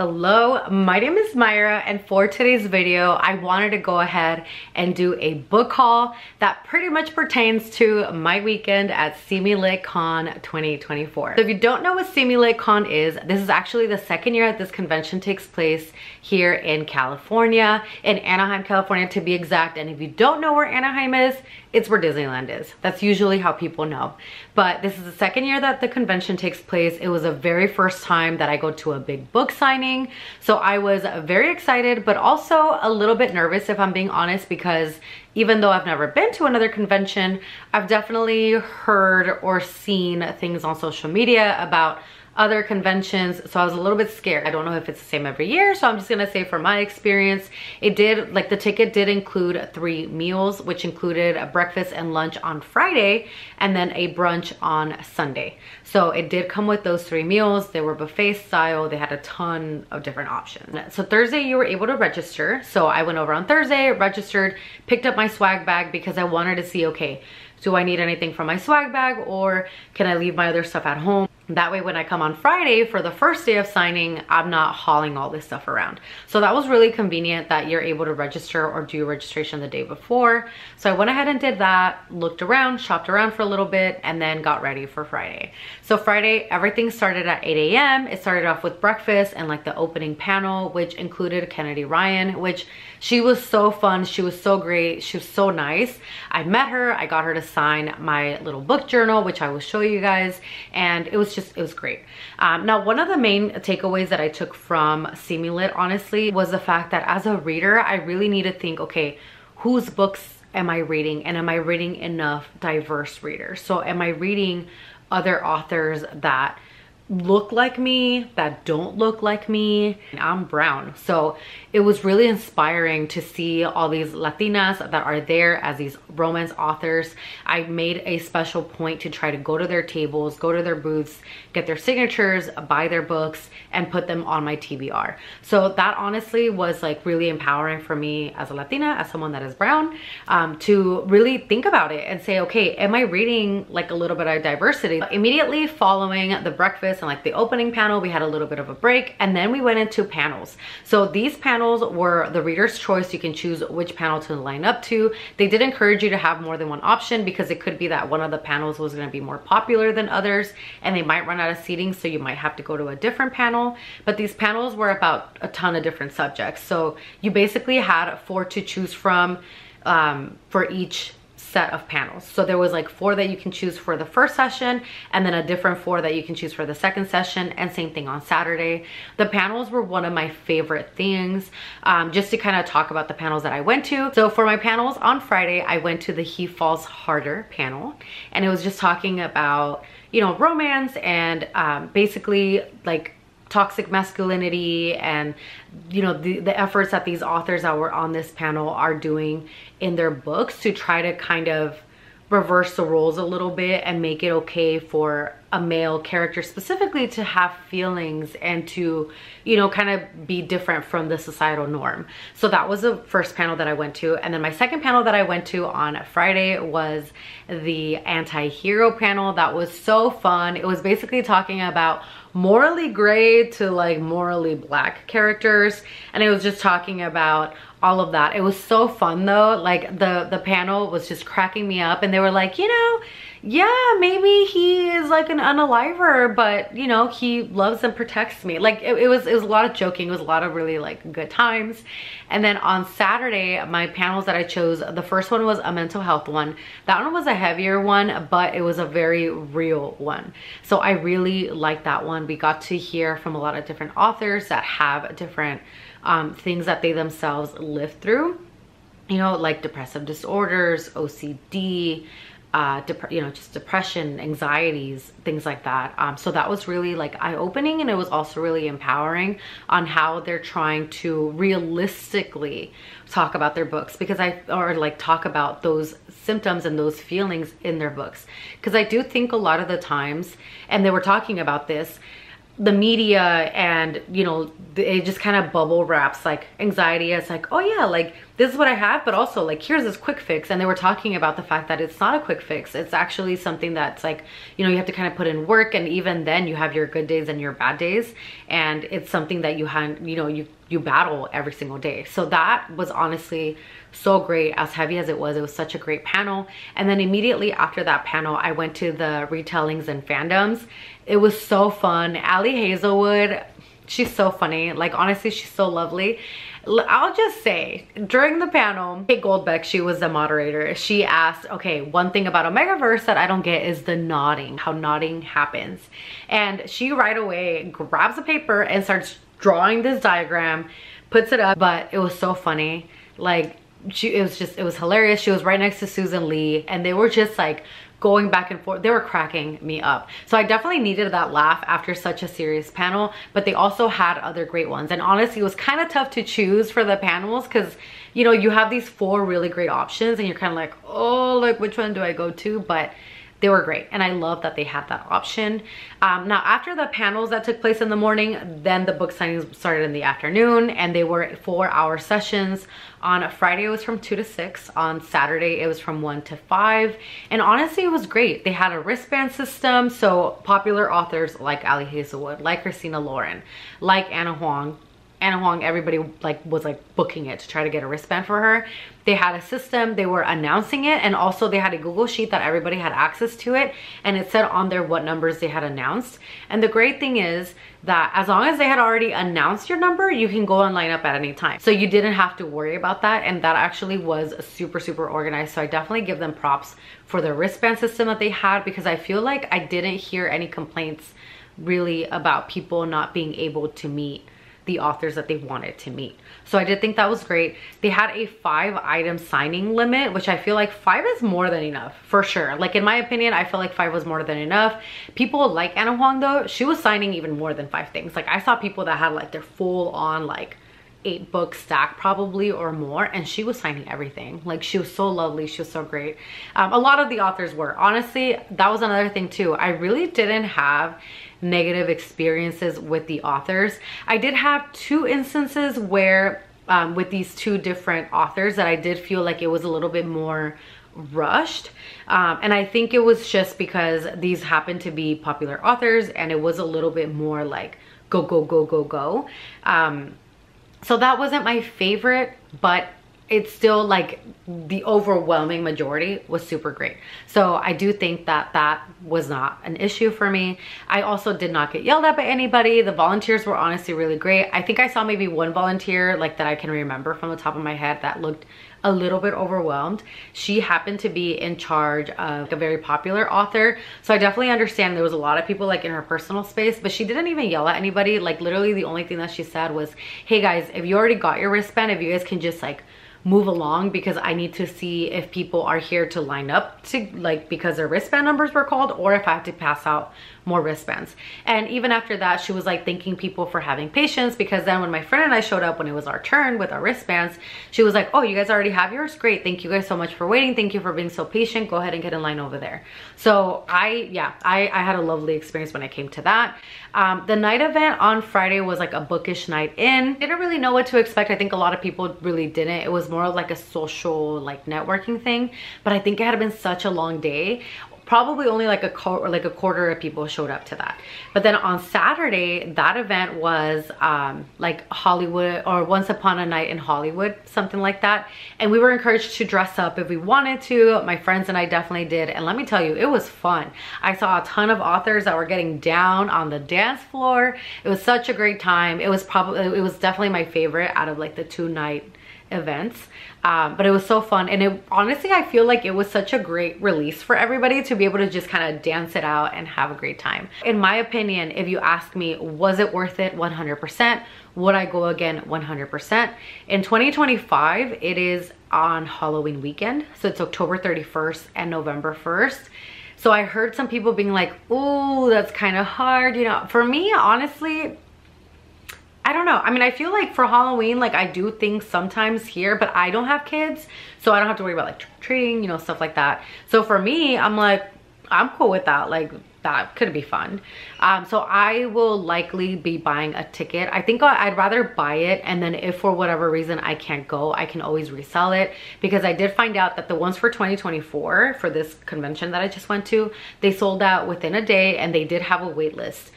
Hello, my name is Myra, and for today's video I wanted to go ahead and do a book haul that pretty much pertains to my weekend at Steamy Lit Con 2024. So if you don't know what Steamy Lit Con is, this is actually the second year that this convention takes place here in California, in Anaheim, California to be exact. And if you don't know where Anaheim is, it's where Disneyland is. That's usually how people know. But this is the second year that the convention takes place. It was the very first time that I go to a big book signing. So I was very excited, but also a little bit nervous, if I'm being honest, because even though I've never been to another convention, I've definitely heard or seen things on social media about other conventions, so I was a little bit scared. I don't know if it's the same every year, so I'm just gonna say from my experience, it did, like, the ticket did include 3 meals, which included a breakfast and lunch on Friday and then a brunch on Sunday. So it did come with those 3 meals. They were buffet style. They had a ton of different options. So Thursday you were able to register. So I went over on Thursday, registered, picked up my swag bag because I wanted to see, okay, do I need anything from my swag bag or can I leave my other stuff at home? That way when I come on Friday for the first day of signing, I'm not hauling all this stuff around. So that was really convenient that you're able to register or do registration the day before. So I went ahead and did that, looked around, shopped around for a little bit, and then got ready for Friday. So Friday, everything started at 8 a.m. It started off with breakfast and like the opening panel, which included Kennedy Ryan, which she was so fun. She was so great. She was so nice. I met her. I got her to sign my little book journal, which I will show you guys. And it was great. Now, one of the main takeaways that I took from Steamy Lit, honestly, was the fact that as a reader, I really need to think, okay, whose books am I reading? And am I reading enough diverse readers? So am I reading other authors that look like me, that don't look like me? I'm brown, so it was really inspiring to see all these Latinas that are there as these romance authors. I made a special point to try to go to their tables, go to their booths, get their signatures, buy their books, and put them on my TBR. So that honestly was like really empowering for me as a Latina, as someone that is brown, to really think about it and say, okay, am I reading like a little bit of diversity? Immediately following the breakfast and like the opening panel, we had a little bit of a break, and then we went into panels. So these panels were the reader's choice. You can choose which panel to line up to. They did encourage you to have more than one option because it could be that one of the panels was going to be more popular than others and they might run out of seating, so you might have to go to a different panel. But these panels were about a ton of different subjects, so you basically had 4 to choose from for each set of panels. So there was like 4 that you can choose for the first session and then a different 4 that you can choose for the second session, and same thing on Saturday. The panels were one of my favorite things, just to kind of talk about the panels that I went to. So for my panels on Friday, I went to the He Falls Harder panel, and it was just talking about, you know, romance and basically like toxic masculinity and, you know, the efforts that these authors that were on this panel are doing in their books to try to kind of reverse the roles a little bit and make it okay for a male character specifically to have feelings and to, you know, kind of be different from the societal norm. So that was the first panel that I went to. And then my second panel that I went to on Friday was the anti-hero panel. That was so fun. It was basically talking about morally gray to like morally black characters, and it was just talking about all of that. It was so fun though. Like the panel was just cracking me up, and they were like, you know, yeah, maybe he is like an unaliver, but you know, he loves and protects me. Like it was a lot of joking. It was a lot of really like good times. And then on Saturday, my panels that I chose, the first one was a mental health one. That one was a heavier one, but it was a very real one. So I really liked that one. We got to hear from a lot of different authors that have different things that they themselves live through, you know, like depressive disorders, OCD, you know, just depression, anxieties, things like that. So that was really like eye-opening, and it was also really empowering on how they're trying to realistically talk about their books, because or like talk about those symptoms and those feelings in their books. Because I do think a lot of the times, and they were talking about this, the media and, you know, it just kind of bubble wraps like anxiety as like, oh yeah, like this is what I have, but also like here's this quick fix. And they were talking about the fact that it's not a quick fix. It's actually something that's like, you know, you have to kind of put in work, and even then you have your good days and your bad days, and it's something that you battle every single day. So that was honestly so great. As heavy as it was such a great panel. And then immediately after that panel, I went to the retellings and fandoms. It was so fun. Allie Hazelwood, she's so funny. Like honestly, she's so lovely. I'll just say, during the panel, Kate Goldbeck, she was the moderator. She asked, okay, one thing about Omegaverse that I don't get is the nodding, how nodding happens. And she right away grabs a paper and starts drawing this diagram, puts it up. But it was so funny. Like, it was hilarious. She was right next to Susan Lee, and they were just like going back and forth. They were cracking me up. So I definitely needed that laugh after such a serious panel, but they also had other great ones. And honestly, it was kind of tough to choose for the panels because, you know, you have these 4 really great options and you're kind of like, oh, like which one do I go to? But they were great, and I love that they had that option. Now, after the panels that took place in the morning, then the book signings started in the afternoon, and they were 4-hour sessions. On Friday, it was from 2 to 6. On Saturday, it was from 1 to 5. And honestly, it was great. They had a wristband system, so popular authors like Allie Hazelwood, like Christina Lauren, like Anna Huang, everybody was booking it to try to get a wristband for her. They had a system, they were announcing it, and also they had a Google Sheet that everybody had access to it, and it said on there what numbers they had announced. And the great thing is that as long as they had already announced your number, you can go and line up at any time. So you didn't have to worry about that, and that actually was super, super organized. So I definitely give them props for the wristband system that they had, because I feel like I didn't hear any complaints really about people not being able to meet the authors that they wanted to meet. So I did think that was great. They had a 5-item signing limit, which I feel like 5 is more than enough for sure. Like in my opinion, I feel like 5 was more than enough. People like Anna Huang though, she was signing even more than 5 things. Like I saw people that had like their full on like 8-book stack probably or more, and she was signing everything. Like she was so lovely, she was so great. A lot of the authors were. Honestly, that was another thing too. I really didn't have negative experiences with the authors. I did have 2 instances where with these 2 different authors that I did feel like it was a little bit more rushed, and I think it was just because these happened to be popular authors, and it was a little bit more like go go go go go. So that wasn't my favorite, but it's still like the overwhelming majority was super great. So I do think that that was not an issue for me. I also did not get yelled at by anybody. The volunteers were honestly really great. I think I saw maybe one volunteer like that I can remember from the top of my head that looked a little bit overwhelmed. She happened to be in charge of a very popular author. So I definitely understand there was a lot of people like in her personal space, but she didn't even yell at anybody. Like literally the only thing that she said was, hey guys, if you already got your wristband, if you guys can just like move along, because I need to see if people are here to line up to like because their wristband numbers were called, or if I have to pass out more wristbands. And even after that, she was like thanking people for having patience, because then when my friend and I showed up when it was our turn with our wristbands, she was like, oh, you guys already have yours? Great, thank you guys so much for waiting, thank you for being so patient, go ahead and get in line over there. So I had a lovely experience when it came to that. The night event on Friday was like a bookish night in. Didn't really know what to expect. I think a lot of people really didn't. It was more of like a social like networking thing, but I think it had been such a long day. Probably only like a quarter of people showed up to that. But then on Saturday, that event was like Hollywood, or Once Upon a Night in Hollywood, something like that. And we were encouraged to dress up if we wanted to. My friends and I definitely did. And let me tell you, it was fun. I saw a ton of authors that were getting down on the dance floor. It was such a great time. It was definitely my favorite out of like the 2-night events. But it was so fun, and it honestly, I feel like it was such a great release for everybody to be able to just kind of dance it out and have a great time. In my opinion, if you ask me, was it worth it? 100%. Would I go again? 100%. In 2025, it is on Halloween weekend, so it's October 31st and November 1st. So I heard some people being like, oh, that's kind of hard, you know. For me, honestly, I don't know. I mean, I feel like for Halloween, like I do things sometimes here, but I don't have kids, so I don't have to worry about like trick-or-treating, you know, stuff like that. So for me, I'm like, I'm cool with that. Like, that could be fun. So I will likely be buying a ticket. I think I'd rather buy it, and then if for whatever reason I can't go, I can always resell it, because I did find out that the ones for 2024 for this convention that I just went to, they sold out within a day, and they did have a wait list.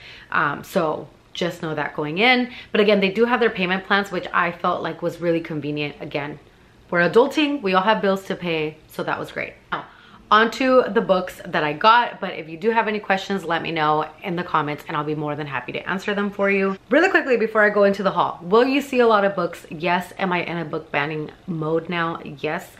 So just know that going in. But again, they do have their payment plans, which I felt like was really convenient. Again, we're adulting, we all have bills to pay, so that was great. Now, onto the books that I got, but if you do have any questions, let me know in the comments and I'll be more than happy to answer them for you. Really quickly before I go into the haul, will you see a lot of books? Yes. Am I in a book banning mode now? Yes.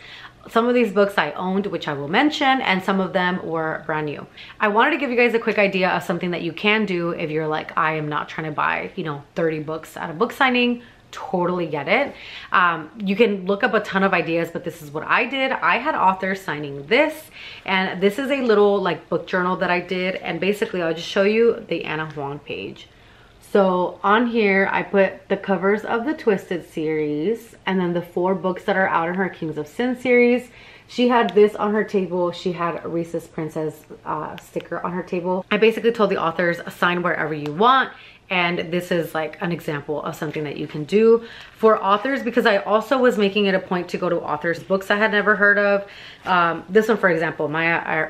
Some of these books I owned, which I will mention, and some of them were brand new. I wanted to give you guys a quick idea of something that you can do if you're like, I am not trying to buy, you know, 30 books at a book signing. Totally get it. You can look up a ton of ideas, but this is what I did. I had authors signing this, and this is a little like book journal that I did, and basically I'll just show you the Anna Huang page. So on here I put the covers of the Twisted series, and then the 4 books that are out in her Kings of Sin series. She had this on her table. She had a Reese's Princess sticker on her table. I basically told the authors, sign wherever you want. And this is like an example of something that you can do for authors, because I also was making it a point to go to authors' books I had never heard of. This one, for example, Maya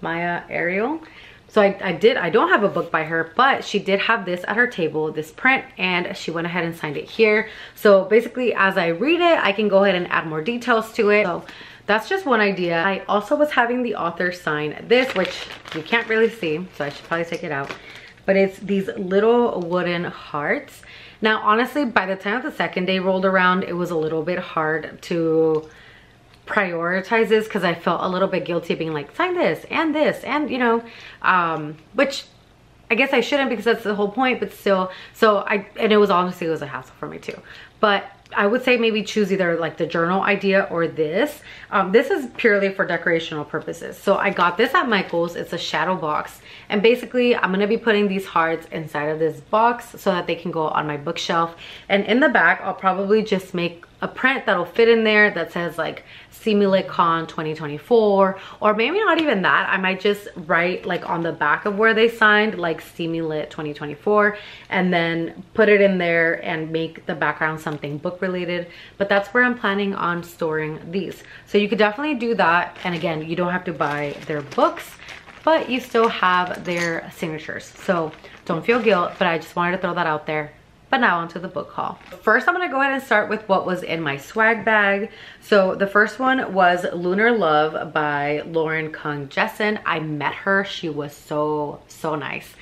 Ariel. So I don't have a book by her, but she did have this at her table, this print, and she went ahead and signed it here. So basically, as I read it, I can go ahead and add more details to it. So that's just one idea. I also was having the author sign this, which you can't really see, so I should probably take it out. But it's these little wooden hearts. Now, honestly, by the time the second day rolled around, it was a little bit hard to prioritize this, because I felt a little bit guilty being like, sign this, and you know, which I guess I shouldn't, because that's the whole point, but still. And it was honestly, it was a hassle for me too. But I would say maybe choose either like the journal idea or this. This is purely for decorational purposes. So I got this at Michael's. It's a shadow box. And basically I'm going to be putting these hearts inside of this box so that they can go on my bookshelf. And in the back, I'll probably just make a print that'll fit in there that says like Steamy Lit Con 2024, or maybe not even that. I might just write like on the back of where they signed like Steamy Lit 2024, and then put it in there and make the background something book related. But that's where I'm planning on storing these. So you could definitely do that. And again, you don't have to buy their books, but you still have their signatures. So don't feel guilt, but I just wanted to throw that out there. But now onto the book haul. First, I'm gonna go ahead and start with what was in my swag bag. So the first one was Lunar Love by Lauren Kung Jessen. I met her, she was so nice.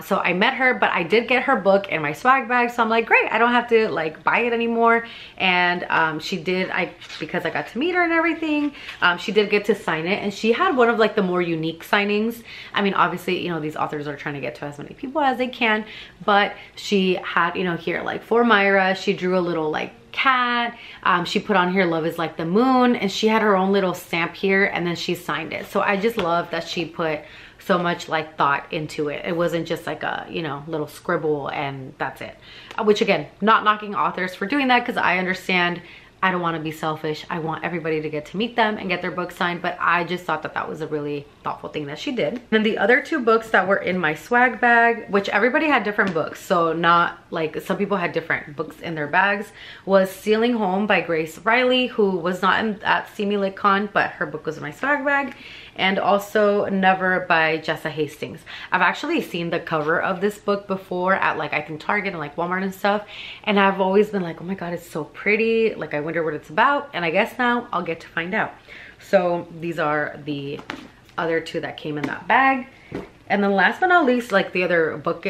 So I met her, but I did get her book in my swag bag. So I'm like, great, I don't have to like buy it anymore. And she did, because I got to meet her and everything, she did get to sign it. And she had one of like the more unique signings. I mean, obviously, you know, these authors are trying to get to as many people as they can, but she had, you know, here like for Myra, she drew a little like cat. She put on here love is like the moon, and she had her own little stamp here, and then she signed it. So I just love that she put so much like thought into it. It wasn't just like a, you know, little scribble and that's it. Which again, not knocking authors for doing that, because I understand, I don't want to be selfish. I want everybody to get to meet them and get their book signed, but I just thought that that was a really thoughtful thing that she did. And the other 2 books that were in my swag bag, which everybody had different books, so not like some people had different books in their bags, was Stealing Home by Grace Riley, who was not at Steamy Lit Con, but her book was in my swag bag. And also Never by Jessa Hastings. I've actually seen the cover of this book before at like, I think Target and like Walmart and stuff. And I've always been like, oh my God, it's so pretty. Like, I wonder what it's about. And I guess now I'll get to find out. So these are the other 2 that came in that bag. And then last but not least, like the other book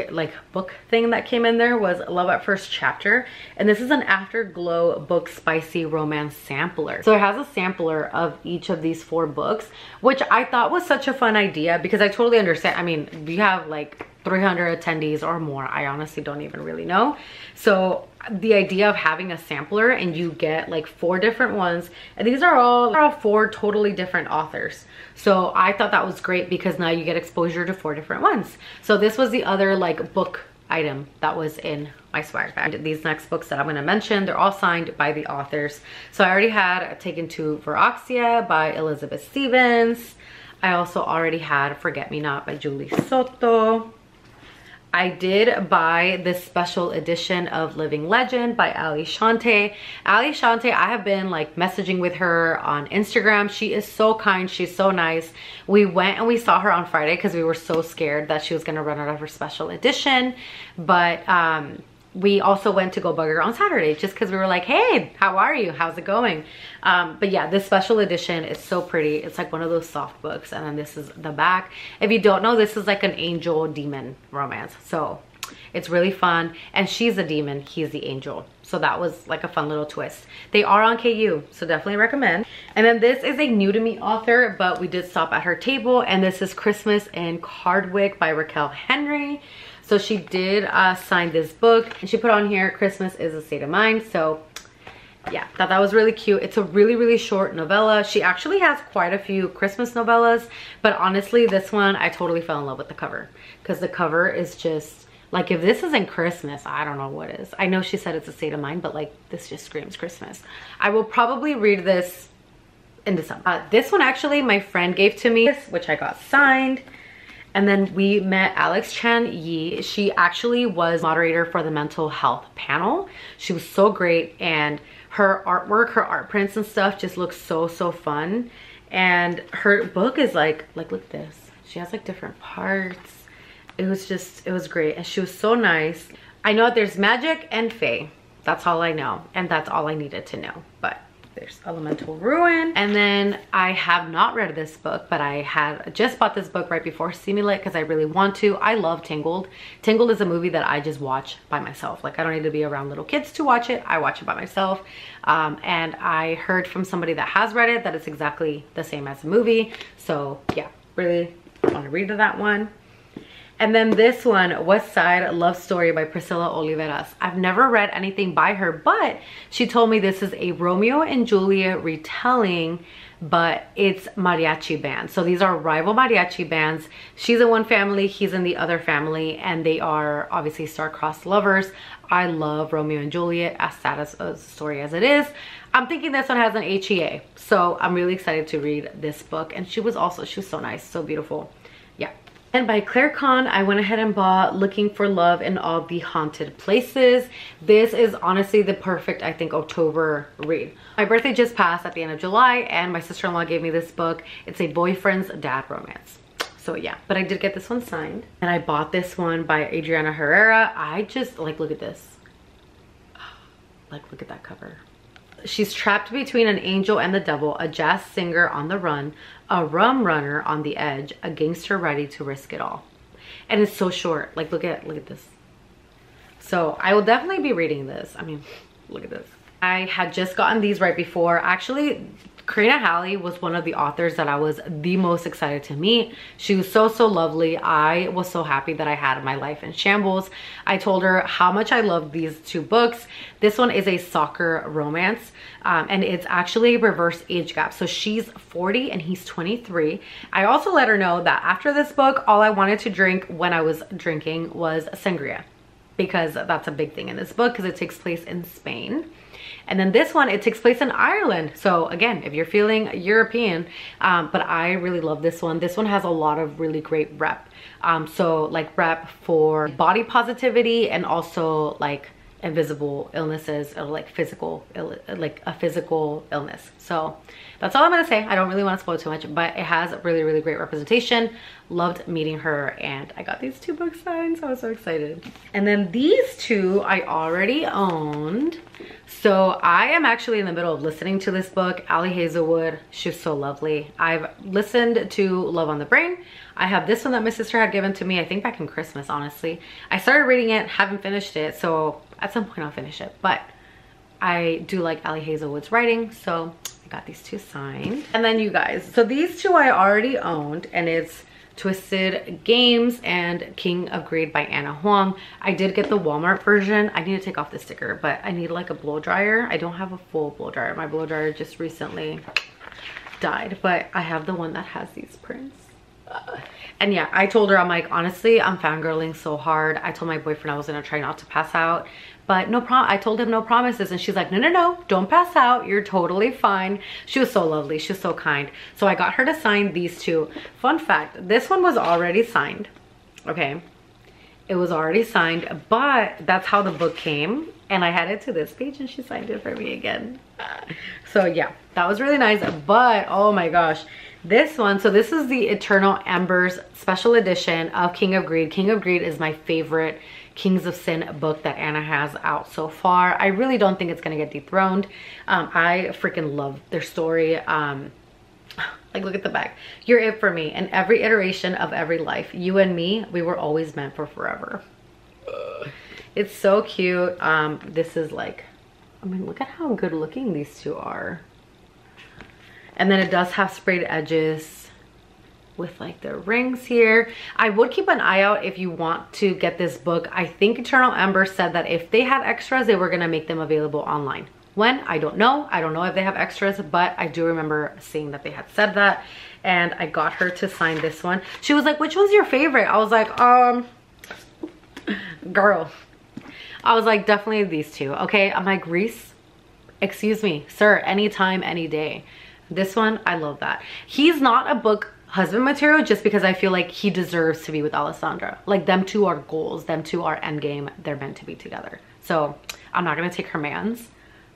thing that came in there was Love at First Chapter. And this is an Afterglow book spicy romance sampler. So it has a sampler of each of these 4 books, which I thought was such a fun idea, because I totally understand. I mean, we have like 300 attendees or more. I honestly don't even really know. So the idea of having a sampler and you get like 4 different ones, and these are all 4 totally different authors. So I thought that was great, because now you get exposure to 4 different ones. So this was the other like book item that was in my swag bag. These next books that I'm going to mention, they're all signed by the authors. So I already had Taken to Veraxia by Elizabeth Stevens. I also already had Forget Me Not by Julie Soto. I did buy this special edition of Living Legend by Ali Shante. Ali Shante, I have been like messaging with her on Instagram. She is so kind, she's so nice. We went and we saw her on Friday because we were so scared that she was gonna run out of her special edition. But we also went to go bug her on Saturday just because we were like, hey, how are you? How's it going? But yeah, this special edition is so pretty. It's like one of those soft books. And then this is the back. If you don't know, this is like an angel demon romance. So it's really fun. And she's a demon, he's the angel. So that was like a fun little twist. They are on KU, so definitely recommend. And then this is a new to me author, but we did stop at her table. And this is Christmas in Cardwick by Raquel Henry. So she did sign this book, and she put on here, Christmas is a state of mind. So yeah, thought that was really cute. It's a really, really short novella. She actually has quite a few Christmas novellas, but honestly, this one, I totally fell in love with the cover because the cover is just like, if this isn't Christmas, I don't know what is. I know she said it's a state of mind, but like this just screams Christmas. I will probably read this in December. This one actually my friend gave to me, which I got signed. And then we met Alex Chan Yi. She actually was moderator for the mental health panel. She was so great, and her artwork, her art prints and stuff just looks so, so fun. And her book is like look at this. She has like different parts. It was great. And she was so nice. I know there's magic and fae. That's all I know. And that's all I needed to know. But there's Elemental Ruin. And then I have not read this book, but I had just bought this book right before Steamy Lit because I really want to. I love Tangled. Tangled is a movie that I just watch by myself. Like, I don't need to be around little kids to watch it. I watch it by myself. And I heard from somebody that has read it that it's exactly the same as the movie. So yeah, really want to read that one. And then this one, West Side Love Story by Priscilla Oliveras. I've never read anything by her, but she told me this is a Romeo and Juliet retelling, but it's mariachi band. So these are rival mariachi bands. She's in one family, he's in the other family, and they are obviously star-crossed lovers. I love Romeo and Juliet, as sad as a story as it is. I'm thinking this one has an HEA. So I'm really excited to read this book. And she was so nice, so beautiful. Yeah. And by Claire Kahn, I went ahead and bought Looking for Love in All the Haunted Places. This is honestly the perfect, I think, October read. My birthday just passed at the end of July, and my sister-in-law gave me this book. It's a boyfriend's dad romance. So yeah, but I did get this one signed. And I bought this one by Adriana Herrera. I just, like, look at this. Like, look at that cover. She's trapped between an angel and the devil, a jazz singer on the run, a rum runner on the edge, a gangster ready to risk it all. And it's so short. Like, look at this. So I will definitely be reading this. I mean, look at this. I had just gotten these right before. Actually, Karina Halley was one of the authors that I was the most excited to meet. She was so lovely. I was so happy that I had My Life in Shambles. I told her how much I loved these two books. This one is a soccer romance, and it's actually a reverse age gap. So she's 40 and he's 23. I also let her know that after this book, all I wanted to drink when I was drinking was sangria, because that's a big thing in this book because it takes place in Spain. And then this one, it takes place in Ireland. So again, if you're feeling European, but I really love this one. This one has a lot of really great rep. So like rep for body positivity and also like invisible illnesses, or like a physical illness. So that's all I'm gonna say. I don't really want to spoil too much, but it has really great representation. Loved meeting her, and I got these two books signed, so I was so excited. And then these two I already owned. So I am actually in the middle of listening to this book. Ali Hazelwood, she's so lovely. I've listened to Love on the Brain. I have this one that my sister had given to me, I think back in Christmas, honestly. I started reading it, haven't finished it, so at some point I'll finish it. But I do like Ali Hazelwood's writing, so I got these two signed. And then you guys, so these two I already owned, and it's Twisted Games and King of Greed by Anna Huang. I did get the Walmart version. I need to take off the sticker, but I need like a blow dryer. I don't have a full blow dryer. My blow dryer just recently died, but I have the one that has these prints. And yeah, I told her, I'm like, honestly, I'm fangirling so hard. I told my boyfriend I was gonna try not to pass out, but I told him no promises. And she's like, no, no, no, don't pass out. You're totally fine. She was so lovely. She was so kind. So I got her to sign these two. Fun fact, this one was already signed. Okay. It was already signed, but that's how the book came. And I had it to this page and she signed it for me again. So yeah, that was really nice. But oh my gosh, this one, so this is the Eternal Embers special edition of King of Greed. King of Greed is my favorite Kings of Sin book that Anna has out so far. I really don't think it's gonna get dethroned. I freaking love their story. Like, look at the back. You're it for me in every iteration of every life. You and me, we were always meant for forever. It's so cute. This is like, I mean, look at how good looking these two are. And then it does have sprayed edges with like the rings here. I would keep an eye out if you want to get this book. I think Eternal Ember said that if they had extras, they were gonna make them available online. When? I don't know. I don't know if they have extras, but I do remember seeing that they had said that. And I got her to sign this one. She was like, which one's your favorite? I was like, girl. I was like, definitely these two. Okay, I'm like, Reese, excuse me, sir, anytime, any day. This one, I love that. He's not a book husband material just because I feel like he deserves to be with Alessandra. Like, them two are goals. Them two are endgame. They're meant to be together. So I'm not going to take her man's.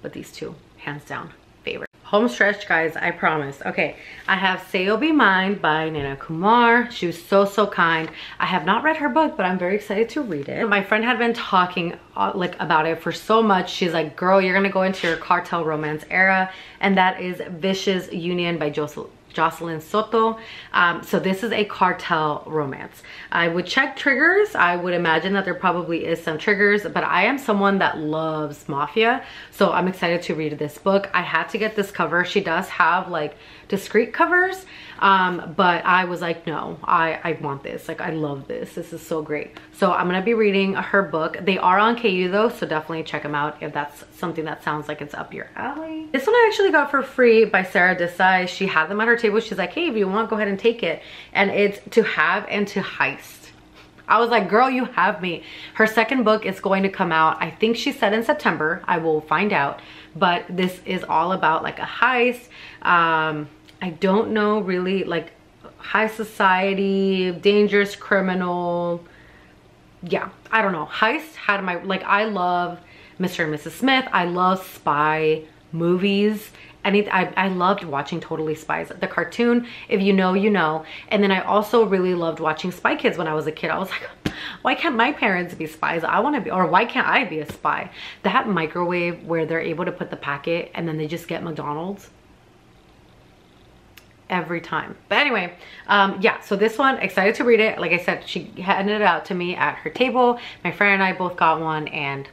But these two, hands down, favorite. Home stretch, guys, I promise. Okay, I have Say You'll Be Mine by Nina Kumar. She was so, so kind. I have not read her book, but I'm very excited to read it. My friend had been talking like about it for so much. She's like, girl, you're gonna go into your cartel romance era. And that is Vicious Union by Jocelyn Soto. So this is a cartel romance. I would check triggers. I would imagine that there probably is some triggers, but I am someone that loves mafia. So I'm excited to read this book. I had to get this cover. She does have like discreet covers, but I was like, no, I want this. Like, I love this. This is so great. So I'm gonna be reading her book. They are on KU though, so definitely check them out if that's something that sounds like it's up your alley. This one I actually got for free by Sarah Desai. She had them at her table. She's like, hey, if you want, go ahead and take it. And it's To Have and To Heist. I was like, girl, you have me. Her second book is going to come out, I think she said in September. I will find out. But this is all about like a heist. I don't know really, like high society, dangerous criminal. Yeah, I don't know. Heist had my, like, I love Mr. and Mrs. Smith. I love spy movies. I loved watching Totally Spies, the cartoon. If you know, you know. And then I also really loved watching Spy Kids when I was a kid. I was like, why can't my parents be spies? I want to be, or why can't I be a spy? That microwave where they're able to put the packet and then they just get McDonald's. Every time. But anyway, yeah, so this one, excited to read it. Like I said, she handed it out to me at her table. My friend and I both got one and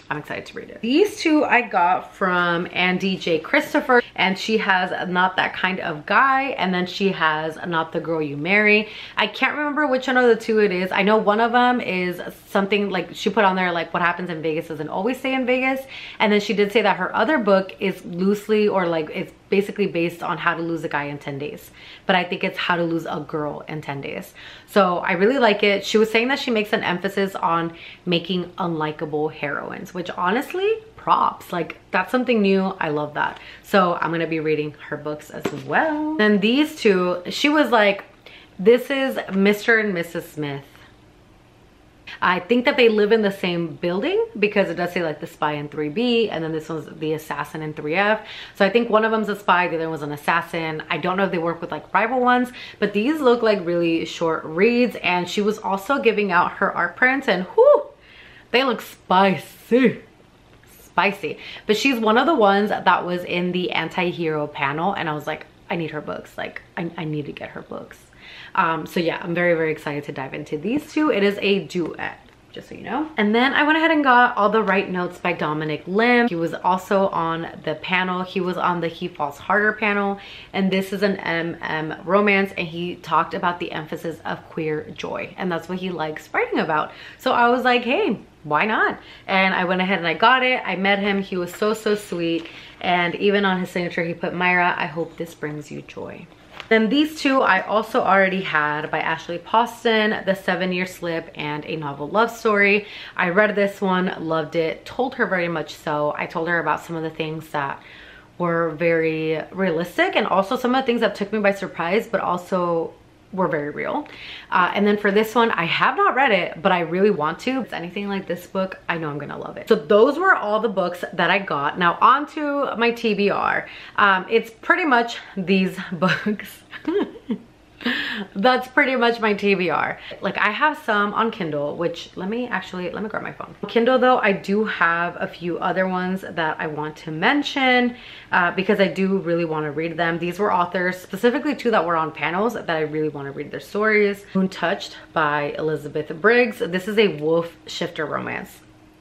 I'm excited to read it. These two I got from Andy J. Christopher, and she has Not That Kind of Guy, and then she has Not the Girl You Marry. I can't remember which one of the two it is. I know one of them is something like she put on there like what happens in Vegas doesn't always stay in Vegas, and then she did say that her other book is loosely, or like it's basically based on how to lose a guy in 10 days. But I think it's how to lose a girl in 10 days. So I really like it. She was saying that she makes an emphasis on making unlikable heroines, which honestly, props. Like, that's something new. I love that. So I'm gonna be reading her books as well. Then these two, she was like, this is Mr. and Mrs. Smith. I think that they live in the same building because it does say like the spy in 3B, and then this one's the assassin in 3F. So I think one of them's a spy, the other one's an assassin. I don't know if they work with like rival ones, but these look like really short reads. And she was also giving out her art prints, and whoo, they look spicy. Spicy. But she's one of the ones that was in the anti-hero panel, and I was like, I need her books. Like, I need to get her books. So yeah, I'm very, very excited to dive into these two. It is a duet, just so you know. And then I went ahead and got All the Right Notes by Dominic Lim. He was also on the panel. He was on the He Falls Harder panel. And this is an MM romance, and he talked about the emphasis of queer joy. And that's what he likes writing about. So I was like, hey, why not? And I went ahead and I got it. I met him. He was so, so sweet. And even on his signature, he put, Myra, I hope this brings you joy. Then these two I also already had, by Ashley Poston, The 7-Year Slip and A Novel Love Story. I read this one, loved it, told her very much so. I told her about some of the things that were very realistic and also some of the things that took me by surprise, but also were very real. And then for this one, I have not read it, but I really want to. If it's anything like this book, I know I'm gonna love it. So those were all the books that I got. Now on to my TBR. It's pretty much these books. That's pretty much my TBR. Like, I have some on Kindle, which let me grab my phone. Kindle though, I do have a few other ones that I want to mention because I do really want to read them. These were authors, specifically two that were on panels, that I really want to read their stories. Moon Touched by Elizabeth Briggs. This is a wolf shifter romance.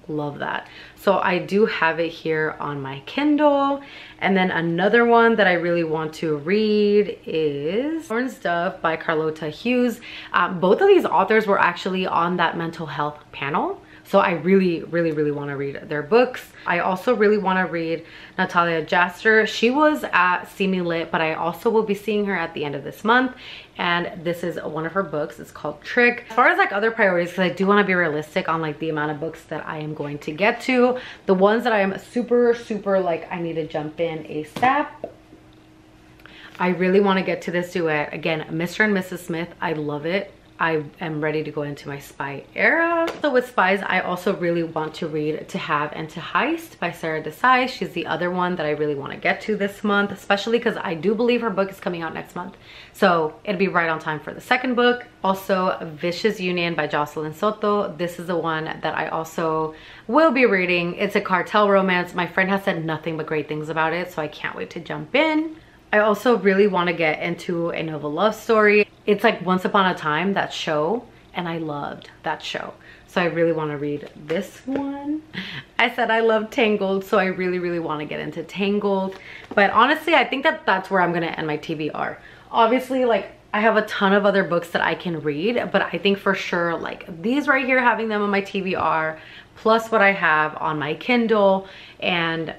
Love that. So I do have it here on my Kindle. And then another one that I really want to read is Orange Dove by Carlotta Hughes. Both of these authors were actually on that mental health panel. So I really want to read their books. I also really want to read Natalia Jaster. She was at Steamy Lit, but I also will be seeing her at the end of this month. And this is one of her books. It's called Trick. As far as like other priorities, because I do want to be realistic on like the amount of books that I am going to get to. The ones that I am super like I need to jump in ASAP. I really want to get to this duet. Again, Mr. and Mrs. Smith. I love it. I am ready to go into my spy era. So with spies, I also really want to read To Have and to Heist by Sarah Desai. She's the other one that I really want to get to this month, especially because I do believe her book is coming out next month. So it'd be right on time for the second book. Also, Vicious Union by Jocelyn Soto. This is the one that I also will be reading. It's a cartel romance. My friend has said nothing but great things about it, so I can't wait to jump in. I also really want to get into A Novel Love Story. It's like Once Upon a Time, that show, and I loved that show. So I really want to read this one. I said I love Tangled, so I really want to get into Tangled. But honestly, I think that that's where I'm going to end my TBR. Obviously, like, I have a ton of other books that I can read, but I think for sure, like, these right here, having them on my TBR, plus what I have on my Kindle, and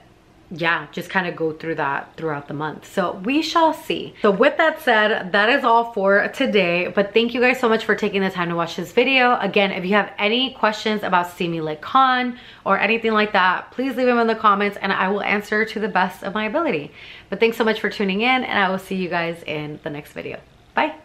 yeah, just kind of go through that throughout the month. So we shall see. So with that said, that is all for today. But thank you guys so much for taking the time to watch this video. Again, if you have any questions about Steamy Lit Con or anything like that, please leave them in the comments and I will answer to the best of my ability. But thanks so much for tuning in, and I will see you guys in the next video. Bye.